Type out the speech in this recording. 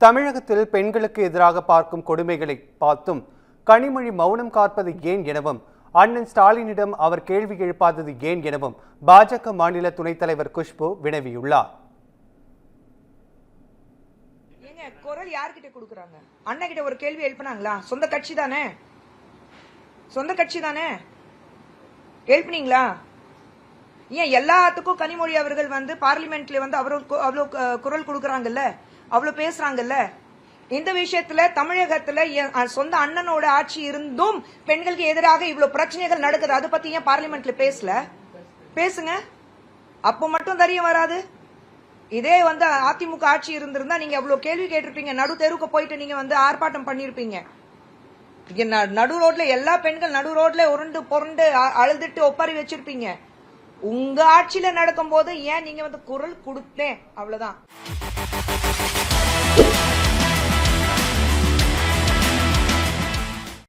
தமிழகத்தில் பெண்களுக்கு எதிராக பார்க்கும் கொடுமைகளை பார்த்தும் கனிமொழி மௌனம் காப்பது ஏன் எனவும் அண்ணன் ஸ்டாலினிடம் அவர் கேள்வி எழுப்பாதது ஏன் எனவும் பாஜக மாநில துணைத் தலைவர் குஷ்பு வினவியுள்ளார். குரல் யார்கிட்ட கொடுக்கறாங்க? அண்ணன் கிட்ட ஒரு கேள்வி எழுப்பினாங்களா? சொந்த கட்சி தானே எழுப்பினீங்களா? ஏன் எல்லாத்துக்கும் கனிமொழி அவர்கள் பார்லிமெண்ட்ல அவ்வளவு குரல் கொடுக்கறாங்கல்ல, அவ்வளவு பேசுறாங்கல்ல. இந்த விஷயத்துல தமிழகத்துல சொந்த அண்ணனோட ஆட்சி இருந்தும் பெண்களுக்கு எதிராக இவ்வளவு பிரச்சனைகள் நடக்குது. அதை பத்தி ஏன் பார்லிமெண்ட்ல பேசுங்க. அப்போ மட்டும் தைரியம் வராது. இதே அதிமுக ஆட்சி இருந்திருந்தா நீங்க அவ்வளவு கேள்வி கேட்டிருப்பீங்க. நடு தெருவுக்கு போயிட்டு நீங்க ஆர்ப்பாட்டம் பண்ணிருப்பீங்க. நடு ரோட்ல எல்லா பெண்கள் நடு ரோட்ல உருண்டு பொருண்டு அழுதுட்டு ஒப்பாரி வச்சிருப்பீங்க. உங்க ஆட்சியில நடக்கும் போது ஏன் நீங்க குரல் கொடுத்தேன்? அவ்வளவுதான்.